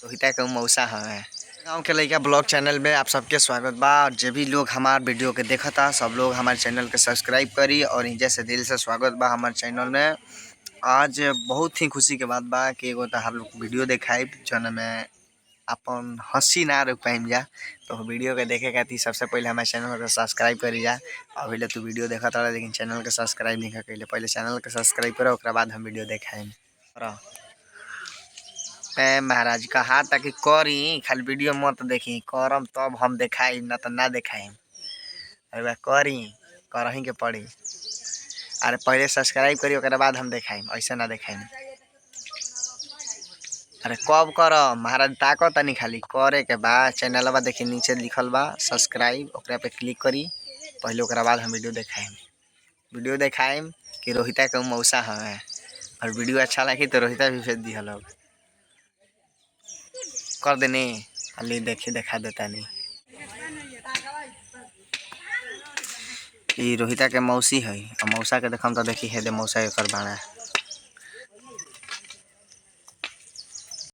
रोहिता के मौसा है। गाँव के लड़का ब्लॉग चैनल में आप सबके स्वागत बा। और जो भी लोग हमारे वीडियो के देखता सब लोग हमारे चैनल के सब्सक्राइब करी और इंजा से दिल से स्वागत बा हमारे चैनल में। आज बहुत ही खुशी के बात बा कि एगो हम लोग वीडियो देखाई जौन में अपन हंसी ना रोक पाइम जा। तो वीडियो के देखे खातिर सबसे पहले हमारे चैनल को सब्सक्राइब करी जा। अभी तू वीडियो देखा था लेकिन चैनल के सब्सक्राइब नहीं कर पहले चैनल के सब्सक्राइब करो उसके बाद हम वीडियो देखाएं। महाराज कहा था कि करी खाली वीडियो मत देखी करम तब हम देखाई ना तो ना देखाई। अरे करी करही के पड़ी। अरे पहले सब्सक्राइब करी उसके बाद हम देखाई ऐसा ना देखाई। अरे कब कर महाराज ताको तनी खाली करे के बाद चैनलवा देखी नीचे लिखल बा सब्सक्राइब ओकरा पे क्लिक करी पहले ओकरा बाद हम वीडियो देखाएम कि रोहिता के मौसा है। और वीडियो अच्छा लगी तो रोहिता भी भेज दी लोग कर देने खाली देखा देता नहीं। ये रोहिता के मौसी है और मौसा के देखम तो देखी है दे मौसा एकर बाड़ा।